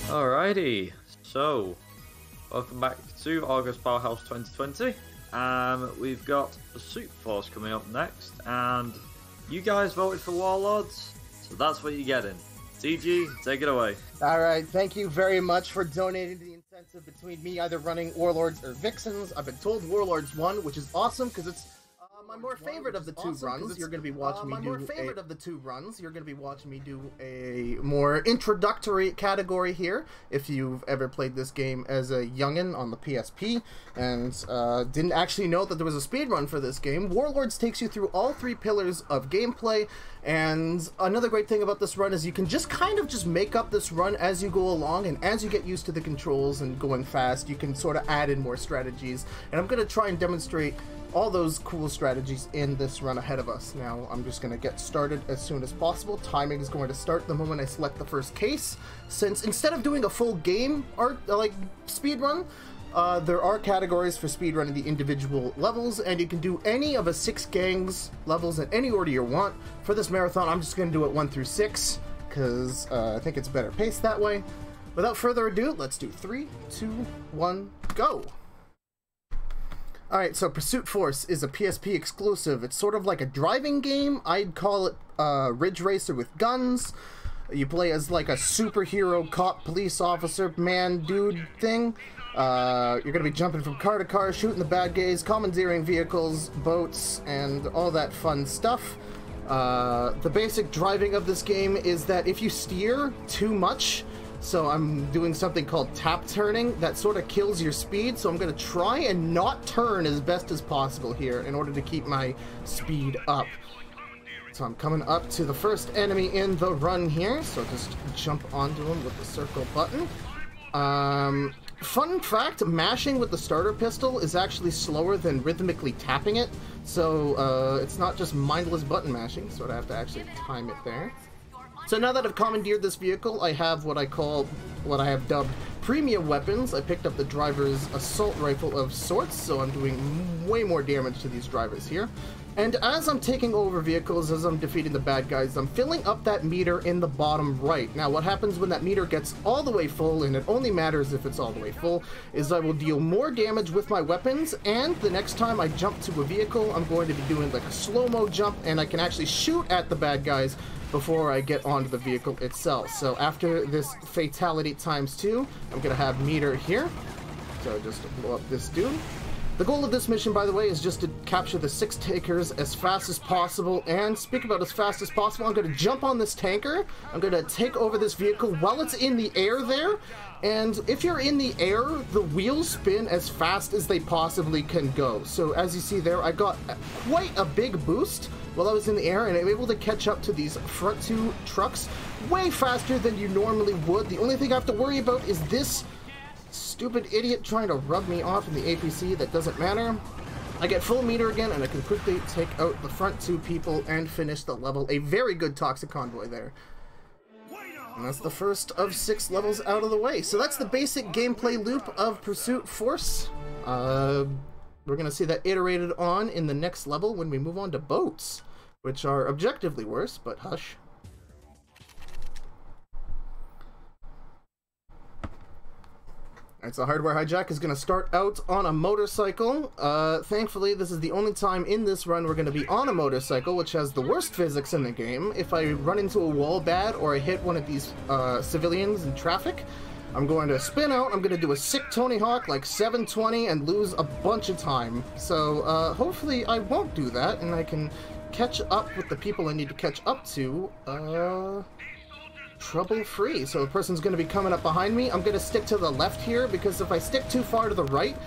Alrighty, so welcome back to August Powerhouse 2020. We've got the Super Force coming up next, and you guys voted for Warlords, so that's what you're getting. TG, take it away. Alright, thank you very much for donating the incentive between me either running Warlords or Vixens. I've been told Warlords won, which is awesome because it's my more favorite of the two runs. You're going to be watching me do a more introductory category here. If you've ever played this game as a youngin on the PSP and didn't actually know that there was a speedrun for this game, Warlords takes you through all three pillars of gameplay. And another great thing about this run is you can just kind of just make up this run as you go along, and as you get used to the controls and going fast, you can sort of add in more strategies. And I'm going to try and demonstrate all those cool strategies in this run ahead of us. Now, I'm just going to get started as soon as possible. Timing is going to start the moment I select the first case, since instead of doing a full game speed run, there are categories for speedrunning the individual levels, and you can do any of the 6 gangs levels in any order you want. For this marathon, I'm just going to do it 1 through 6, because I think it's better paced that way. Without further ado, let's do 3, 2, 1, go! Alright, so Pursuit Force is a PSP exclusive. It's sort of like a driving game. I'd call it Ridge Racer with guns. You play as like a superhero cop, police officer, man, dude thing. You're going to be jumping from car to car, shooting the bad guys, commandeering vehicles, boats, and all that fun stuff. The basic driving of this game is that if you steer too much, so I'm doing something called tap turning, that sort of kills your speed, so I'm going to try and not turn as best as possible here in order to keep my speed up. So I'm coming up to the first enemy in the run here, so just jump onto him with the circle button. Fun fact, mashing with the starter pistol is actually slower than rhythmically tapping it, so it's not just mindless button mashing, so I have to actually time it there. So now that I've commandeered this vehicle, I have what I have dubbed premium weapons. I picked up the driver's assault rifle of sorts, so I'm doing way more damage to these drivers here. And as I'm taking over vehicles, as I'm defeating the bad guys, I'm filling up that meter in the bottom right. Now what happens when that meter gets all the way full, and it only matters if it's all the way full, is I will deal more damage with my weapons, and the next time I jump to a vehicle, I'm going to be doing like a slow-mo jump, and I can actually shoot at the bad guys before I get onto the vehicle itself. So after this fatality times 2, I'm going to have meter here. So just blow up this dude. The goal of this mission, by the way, is just to capture the 6 takers as fast as possible. And speak about as fast as possible, I'm going to jump on this tanker. I'm going to take over this vehicle while it's in the air there. And if you're in the air, the wheels spin as fast as they possibly can go. So as you see there, I got quite a big boost while I was in the air, and I'm able to catch up to these front 2 trucks way faster than you normally would. The only thing I have to worry about is this stupid idiot trying to rub me off in the APC. That doesn't matter. I get full meter again, and I can quickly take out the front 2 people and finish the level. A very good toxic convoy there. And that's the first of 6 levels out of the way. So that's the basic gameplay loop of Pursuit Force. We're going to see that iterated on in the next level when we move on to boats, which are objectively worse, but hush. Alright, so Hardware Hijack is going to start out on a motorcycle. Thankfully, this is the only time in this run we're going to be on a motorcycle, which has the worst physics in the game. If I run into a wall bad or I hit one of these civilians in traffic, I'm going to spin out, I'm going to do a sick Tony Hawk like 720 and lose a bunch of time. So hopefully I won't do that, and I can catch up with the people I need to catch up to trouble-free. So the person's going to be coming up behind me. I'm going to stick to the left here, because if I stick too far to the right,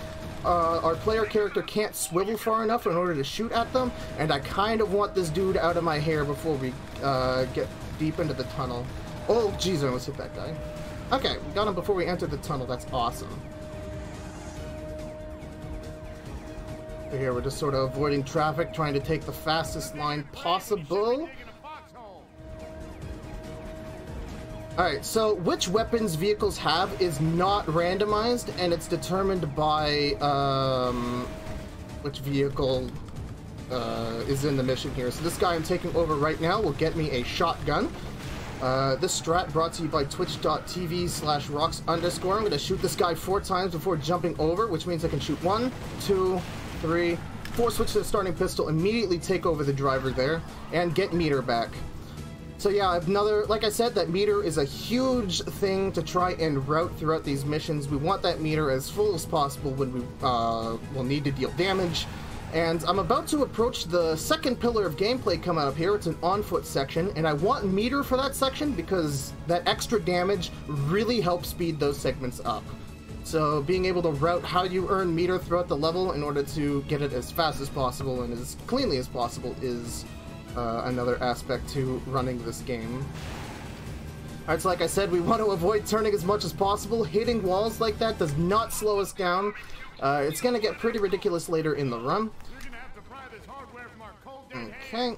our player character can't swivel far enough in order to shoot at them, and I kind of want this dude out of my hair before we get deep into the tunnel. Oh, jeez, I almost hit that guy. Okay, we got him before we entered the tunnel. That's awesome. Here, we're just sort of avoiding traffic, trying to take the fastest line possible. Alright, so which weapons vehicles have is not randomized, and it's determined by which vehicle is in the mission here. So this guy I'm taking over right now will get me a shotgun. This strat brought to you by twitch.tv/rocks_. I'm going to shoot this guy 4 times before jumping over, which means I can shoot 1, 2, 3, 4, switch to the starting pistol, immediately take over the driver there, and get meter back. So yeah, like I said, that meter is a huge thing to try and route throughout these missions. We want that meter as full as possible when we will need to deal damage. And I'm about to approach the second pillar of gameplay coming up here. It's an on-foot section, and I want meter for that section because that extra damage really helps speed those segments up. So being able to route how you earn meter throughout the level in order to get it as fast as possible and as cleanly as possible is another aspect to running this game. Alright, so like I said, we want to avoid turning as much as possible. Hitting walls like that does not slow us down. It's going to get pretty ridiculous later in the run. Okay.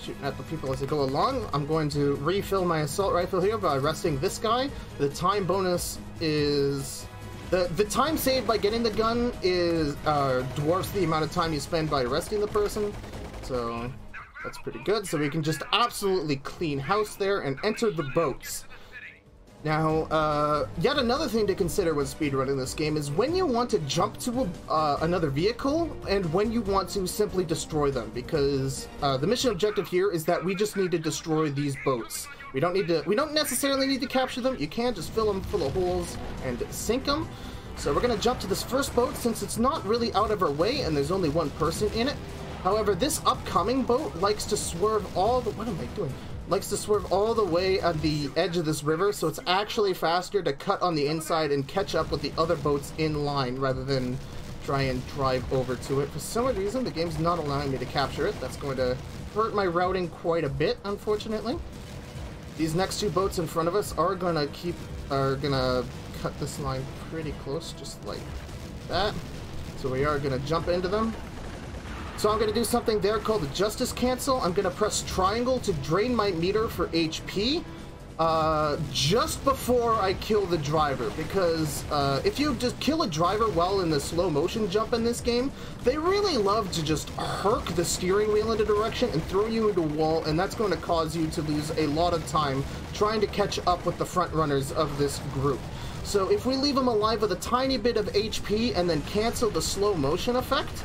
Shooting at the people as I go along. I'm going to refill my assault rifle here by arresting this guy. The time bonus is... The time saved by getting the gun is dwarfs the amount of time you spend by arresting the person. So that's pretty good. So we can just absolutely clean house there and enter the boats. Now, yet another thing to consider when speedrunning this game is when you want to jump to another vehicle and when you want to simply destroy them, because the mission objective here is that we just need to destroy these boats. We don't necessarily need to capture them. You can just fill them full of holes and sink them. So we're gonna jump to this first boat since it's not really out of our way and there's only one person in it. However, this upcoming boat likes to swerve all the... What am I doing? Likes to swerve all the way on the edge of this river, so it's actually faster to cut on the inside and catch up with the other boats in line rather than try and drive over to it. For some reason, the game's not allowing me to capture it. That's going to hurt my routing quite a bit, unfortunately. These next two boats in front of us are gonna cut this line pretty close, just like that. So we are gonna jump into them. So I'm going to do something there called the Justice Cancel. I'm going to press triangle to drain my meter for HP just before I kill the driver, because if you just kill a driver while in the slow motion jump in this game, they really love to just herk the steering wheel in a direction and throw you into a wall, and that's going to cause you to lose a lot of time trying to catch up with the front runners of this group. So if we leave them alive with a tiny bit of HP and then cancel the slow motion effect,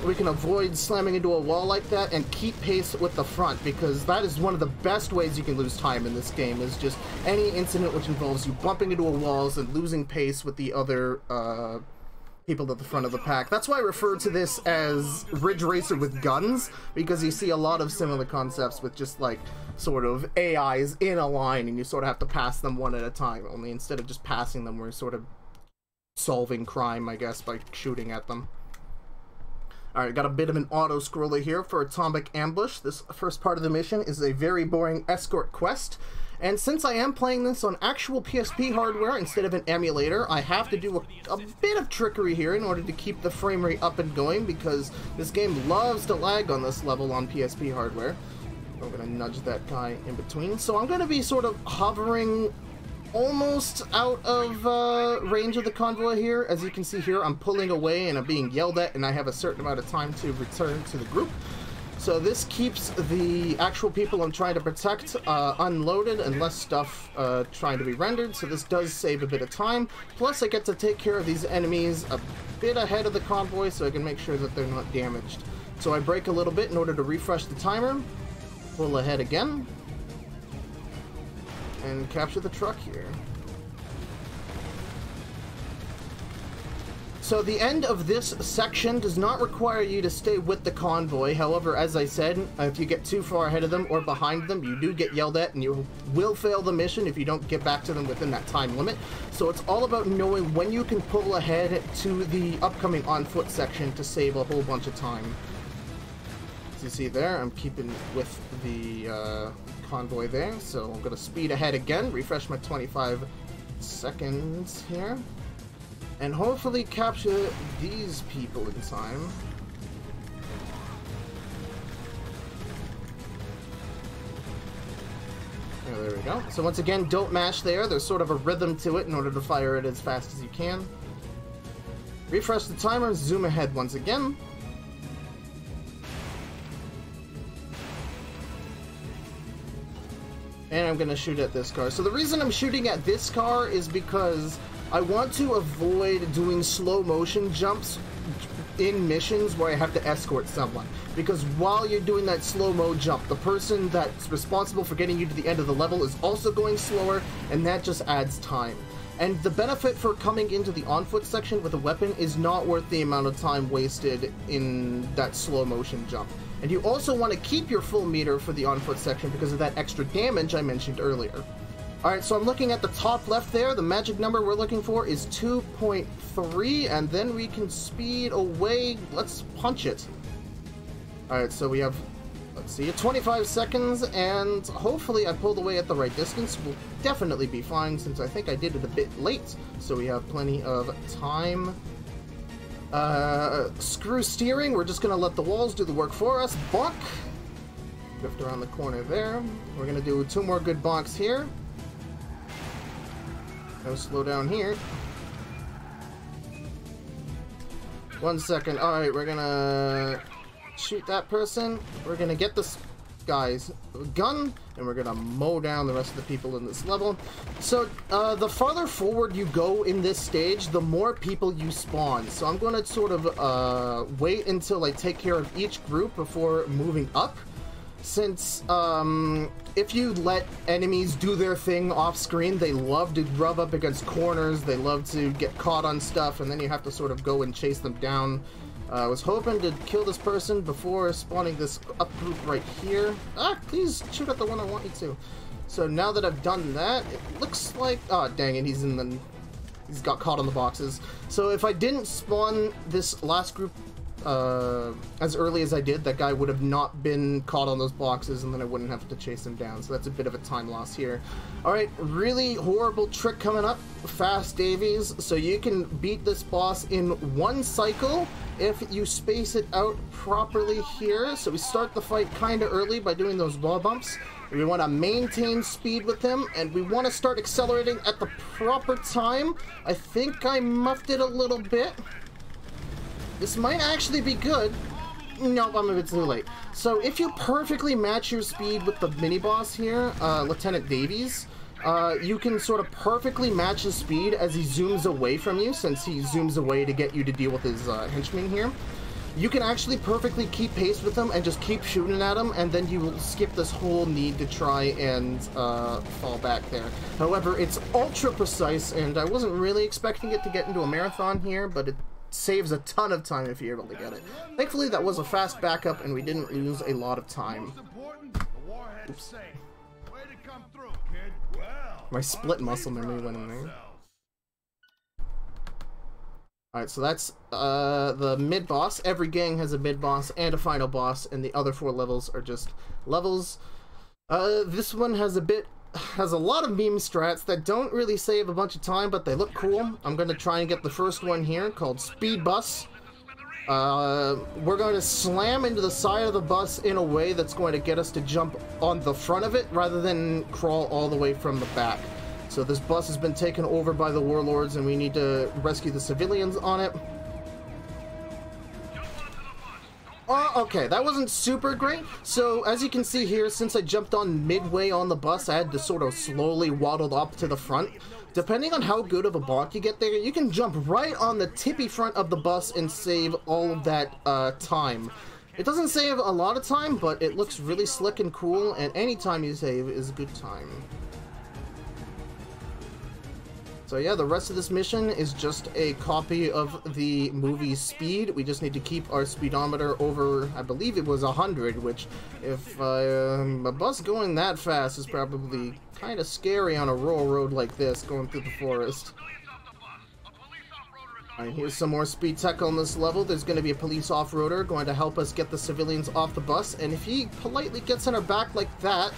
we can avoid slamming into a wall like that and keep pace with the front, because that is one of the best ways you can lose time in this game, is just any incident which involves you bumping into a walls and losing pace with the other people at the front of the pack. That's why I refer to this as Ridge Racer with guns, because you see a lot of similar concepts with just like sort of AIs in a line and you sort of have to pass them one at a time, only instead of just passing them, we're sort of solving crime, I guess, by shooting at them. Alright, got a bit of an auto-scroller here for Atomic Ambush. This first part of the mission is a very boring escort quest, and since I am playing this on actual PSP hardware instead of an emulator, I have to do a bit of trickery here in order to keep the frame rate up and going, because this game loves to lag on this level on PSP hardware. I'm going to nudge that guy in between. So I'm going to be sort of hovering almost out of range of the convoy here. As you can see here, I'm pulling away and I'm being yelled at, and I have a certain amount of time to return to the group. So this keeps the actual people I'm trying to protect unloaded and less stuff trying to be rendered, so this does save a bit of time. Plus I get to take care of these enemies a bit ahead of the convoy so I can make sure that they're not damaged. So I brake a little bit in order to refresh the timer, pull ahead again, and capture the truck here. So the end of this section does not require you to stay with the convoy. However, as I said, if you get too far ahead of them or behind them, you do get yelled at and you will fail the mission if you don't get back to them within that time limit. So it's all about knowing when you can pull ahead to the upcoming on-foot section to save a whole bunch of time. As you see there, I'm keeping with the convoy there, so I'm going to speed ahead again, refresh my 25 seconds here, and hopefully capture these people in time. Oh, there we go. So once again, don't mash there. There's sort of a rhythm to it in order to fire it as fast as you can. Refresh the timer, zoom ahead once again. And I'm going to shoot at this car. So the reason I'm shooting at this car is because I want to avoid doing slow motion jumps in missions where I have to escort someone. Because while you're doing that slow-mo jump, the person that's responsible for getting you to the end of the level is also going slower, and that just adds time. And the benefit for coming into the on-foot section with a weapon is not worth the amount of time wasted in that slow motion jump. And you also want to keep your full meter for the on-foot section because of that extra damage I mentioned earlier. Alright, so I'm looking at the top left there. The magic number we're looking for is 2.3, and then we can speed away. Let's punch it. Alright, so we have, let's see, 25 seconds, and hopefully I pulled away at the right distance. We'll definitely be fine since I think I did it a bit late, so we have plenty of time. Screw steering, we're just gonna let the walls do the work for us. Bonk! Drift around the corner there. We're gonna do 2 more good bonks here. No slow down here. 1 second. Alright, we're gonna shoot that person. We're gonna get this guy's gun, and we're gonna mow down the rest of the people in this level. So, the farther forward you go in this stage, the more people you spawn. So I'm gonna sort of, wait until I take care of each group before moving up. Since, if you let enemies do their thing off screen, they love to rub up against corners, they love to get caught on stuff, and then you have to sort of go and chase them down. I was hoping to kill this person before spawning this up group right here. Ah, please shoot at the one I want you to. So now that I've done that, it looks like... Oh, dang it, he's got caught on the boxes. So if I didn't spawn this last group as early as I did, that guy would have not been caught on those boxes, and then I wouldn't have to chase him down. So that's a bit of a time loss here. Alright, really horrible trick coming up. Fast Davies. So you can beat this boss in 1 cycle if you space it out properly here. So we start the fight kind of early by doing those wall bumps. We want to maintain speed with him, and we want to start accelerating at the proper time. I think I muffed it a little bit. This might actually be good. Nope, I'm a bit too late. So if you perfectly match your speed with the mini-boss here, Lieutenant Davies, you can sort of perfectly match his speed as he zooms away from you, since he zooms away to get you to deal with his henchmen here. You can actually perfectly keep pace with him and just keep shooting at him, and then you will skip this whole need to try and fall back there. However, it's ultra precise, and I wasn't really expecting it to get into a marathon here, but it saves a ton of time if you're able to get it. Thankfully, that was a fast backup, and we didn't lose a lot of time. Oops. My split muscle memory went in there. Alright, so that's the mid-boss. Every gang has a mid-boss and a final boss, and the other 4 levels are just levels. This one has a lot of meme strats that don't really save a bunch of time, but they look cool. I'm going to try and get the first one here, called Speed Bus. We're going to slam into the side of the bus in a way that's going to get us to jump on the front of it, rather than crawl all the way from the back. So this bus has been taken over by the warlords, and we need to rescue the civilians on it. Okay, that wasn't super great. So, as you can see here, since I jumped on midway on the bus, I had to sort of slowly waddle up to the front. Depending on how good of a block you get there, you can jump right on the tippy front of the bus and save all of that time. It doesn't save a lot of time, but it looks really slick and cool, and any time you save is a good time. So yeah, the rest of this mission is just a copy of the movie Speed. We just need to keep our speedometer over, I believe it was 100, which, if a bus going that fast is probably kind of scary on a rural road like this, going through the forest. Alright, here's some more speed tech on this level. There's going to be a police off-roader going to help us get the civilians off the bus, and if he politely gets on our back like that,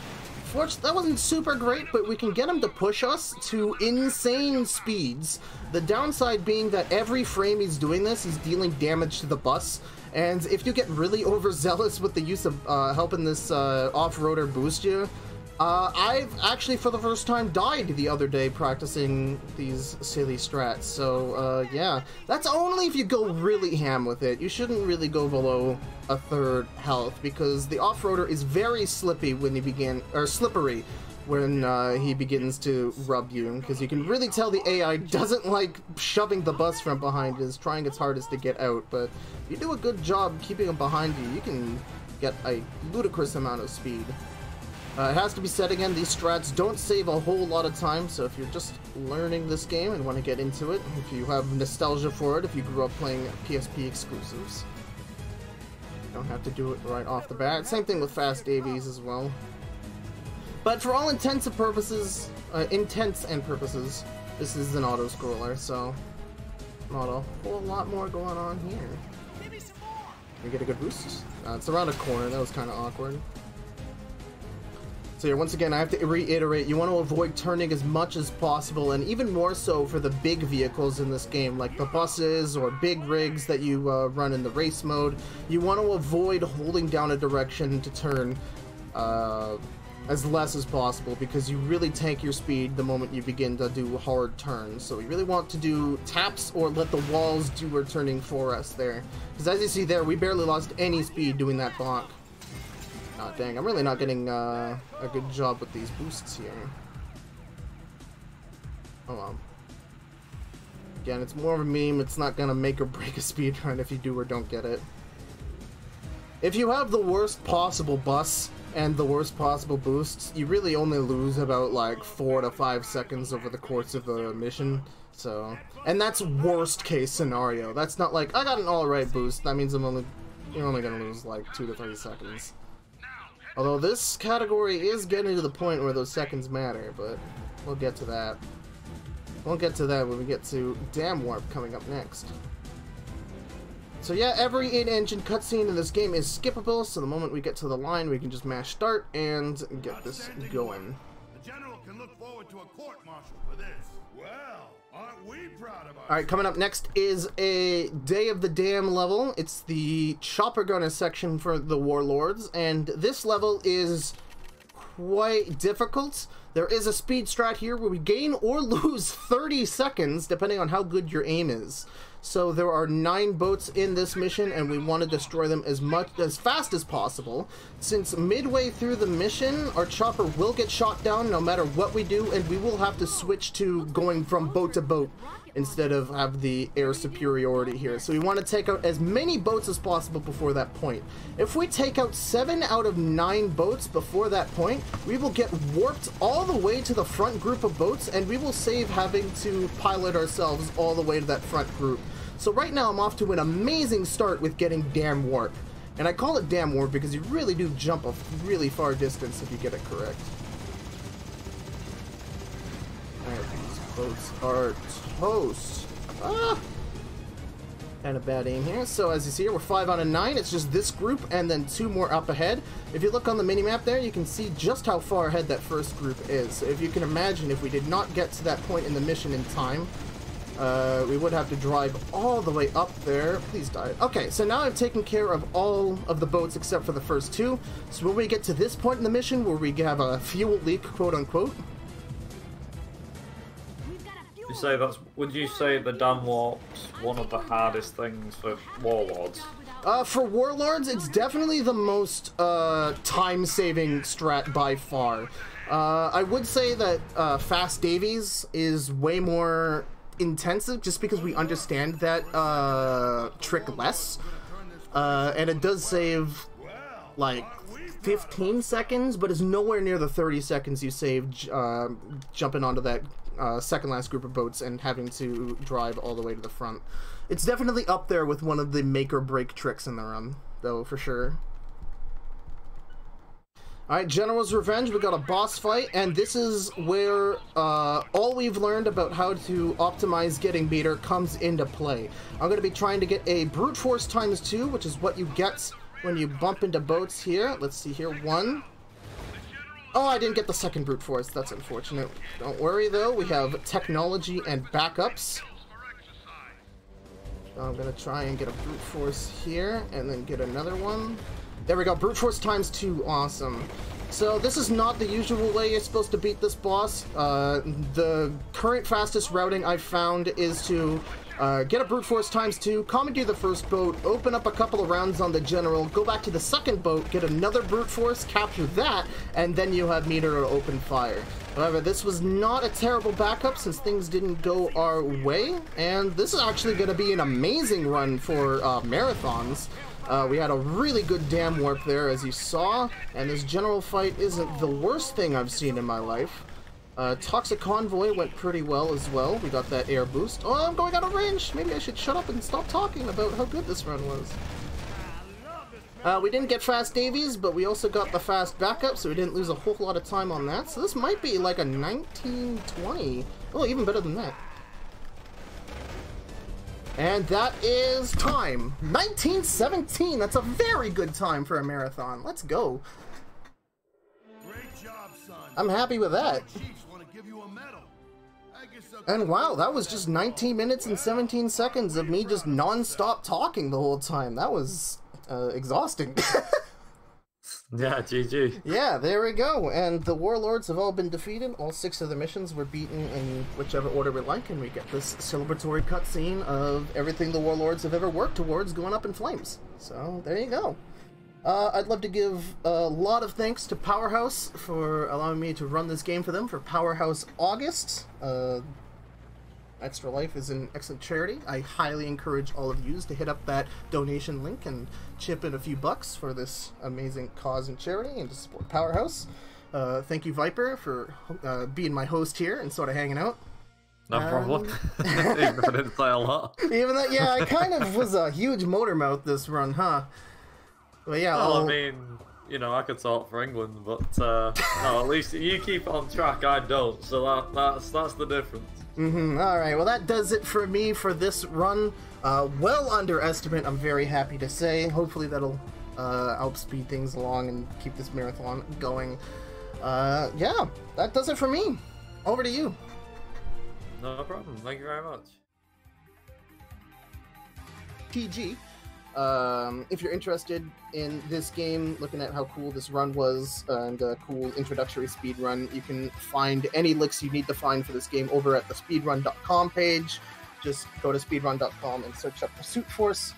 that wasn't super great, but we can get him to push us to insane speeds. The downside being that every frame he's doing this, he's dealing damage to the bus. And if you get really overzealous with the use of helping this off-roader boost you, I've actually for the first time died the other day practicing these silly strats. So yeah, that's only if you go really ham with it. You shouldn't really go below a third health, because the off-roader is very slippery when slippery when he begins to rub you, because you can really tell the AI doesn't like shoving the bus from behind. It is trying its hardest to get out, but if you do a good job keeping him behind you, you can get a ludicrous amount of speed. It has to be said again, these strats don't save a whole lot of time, so if you're just learning this game and want to get into it, if you have nostalgia for it, if you grew up playing PSP exclusives, you don't have to do it right off the bat. Same thing with Fast Davies as well. But for all intents and purposes, this is an auto-scroller, so not a whole lot more going on here. We get a good boost. It's around a corner, that was kind of awkward. So here, once again, I have to reiterate, you want to avoid turning as much as possible, and even more so for the big vehicles in this game, like the buses or big rigs that you run in the race mode. You want to avoid holding down a direction to turn as less as possible, because you really tank your speed the moment you begin to do hard turns. So we really want to do taps or let the walls do our turning for us there. Because as you see there, we barely lost any speed doing that bonk. Oh, dang, I'm really not getting a good job with these boosts here. Oh well. Again, it's more of a meme. It's not gonna make or break a speedrun if you do or don't get it. If you have the worst possible bus and the worst possible boosts, you really only lose about like 4 to 5 seconds over the course of the mission. So, and that's worst case scenario. That's not like, I got an alright boost. That means you're only gonna lose like 2 to 3 seconds. Although this category is getting to the point where those seconds matter, but we'll get to that. We'll get to that when we get to Dam Warp coming up next. So yeah, every in-engine cutscene in this game is skippable, so the moment we get to the line, we can just mash start and get this going. The general can look forward to a court-martial for this. Well, aren't we proud of Alright, coming up next is a Day of the Dam level. It's the chopper gunner section for the Warlords, and this level is quite difficult. There is a speed strat here where we gain or lose 30 seconds depending on how good your aim is. So there are 9 boats in this mission, and we want to destroy them as fast as possible. Since midway through the mission, our chopper will get shot down no matter what we do, and we will have to switch to going from boat to boat instead of have the air superiority here. So we want to take out as many boats as possible before that point. If we take out 7 out of 9 boats before that point, we will get warped all the way to the front group of boats, and we will save having to pilot ourselves all the way to that front group. So right now I'm off to an amazing start with getting Dam Warp. And I call it Dam Warp because you really do jump a really far distance if you get it correct. Alright, these boats are toast. Ah! Kind of bad aim here. So as you see here, we're 5 out of 9. It's just this group and then 2 more up ahead. If you look on the minimap there, you can see just how far ahead that first group is. So if you can imagine, if we did not get to that point in the mission in time, we would have to drive all the way up there. Please die. Okay, so now I've taken care of all of the boats except for the first 2. So when we get to this point in the mission where we have a fuel leak, quote unquote. You say that's, would you say the Dam Warp's one of the hardest things for Warlords? For Warlords, it's definitely the most time-saving strat by far. I would say that Fast Davies is way more intensive just because we understand that trick less, and it does save like 15 seconds, but it's nowhere near the 30 seconds you saved jumping onto that second last group of boats and having to drive all the way to the front. It's definitely up there with one of the make or break tricks in the run, though, for sure. Alright, General's Revenge, we got a boss fight, and this is where all we've learned about how to optimize getting meter comes into play. I'm going to be trying to get a Brute Force ×2, which is what you get when you bump into boats here. Let's see here, 1. Oh, I didn't get the second Brute Force, that's unfortunate. Don't worry though, we have technology and backups. I'm going to try and get a Brute Force here, and then get another one. There we go, Brute Force ×2, awesome. So this is not the usual way you're supposed to beat this boss. The current fastest routing I've found is to get a Brute Force ×2, commandeer the first boat, open up a couple of rounds on the General, go back to the second boat, get another Brute Force, capture that, and then you have meter to open fire. However, this was not a terrible backup since things didn't go our way, and this is actually going to be an amazing run for marathons. We had a really good Dam Warp there, as you saw, and this general fight isn't the worst thing I've seen in my life. Toxic Convoy went pretty well as well. We got that air boost. Oh, I'm going out of range! Maybe I should shut up and stop talking about how good this run was. We didn't get Fast Davies, but we also got the fast backup, so we didn't lose a whole lot of time on that. So this might be like a 1920. Oh, even better than that. And that is time. 1917. That's a very good time for a marathon. Let's go. Great job, I'm happy with that. Chiefs want to give you a medal. I guess And wow, that was just 19 minutes and 17 seconds of me just non-stop talking the whole time. That was exhausting. Yeah, GG. Yeah, there we go. And the warlords have all been defeated. All 6 of the missions were beaten in whichever order we like, and we get this celebratory cutscene of everything the warlords have ever worked towards going up in flames. So there you go. I'd love to give a lot of thanks to Powerhouse for allowing me to run this game for them for Powerhouse August. Extra Life is an excellent charity. I highly encourage all of you to hit up that donation link and chip in a few bucks for this amazing cause and charity and to support Powerhouse. Thank you, Viper, for being my host here and sort of hanging out. No problem. Even if I didn't say a lot. Even that, yeah, I kind of was a huge motor mouth this run, huh? Well, yeah. Well, I mean, you know, I could talk for England, but no, at least you keep on track, I don't, so that's the difference. Alright, well that does it for me for this run. Well under estimate, I'm very happy to say. Hopefully that'll help speed things along and keep this marathon going. Yeah, that does it for me. Over to you. No problem, thank you very much. TG. If you're interested in this game, looking at how cool this run was and a cool introductory speed run, you can find any licks you need to find for this game over at the speedrun.com page. Just go to speedrun.com and search up Pursuit Force.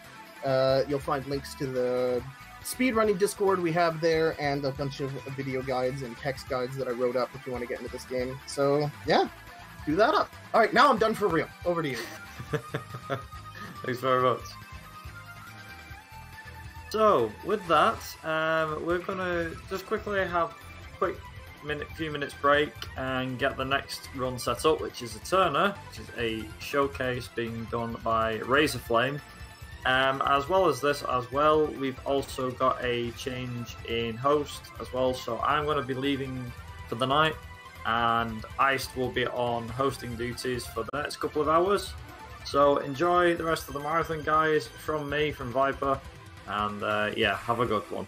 You'll find links to the speedrunning Discord we have there and a bunch of video guides and text guides that I wrote up if you want to get into this game. So, yeah, do that up. Alright, now I'm done for real. Over to you. Thanks very much. So, with that, we're going to just quickly have a few minutes break and get the next run set up, which is a Turner, which is a showcase being done by Razorflame. As well as this as well, we've also got a change in host as well, so I'm going to be leaving for the night, and Iced will be on hosting duties for the next couple of hours. So enjoy the rest of the marathon, guys, from me, from Viper. And yeah, have a good one.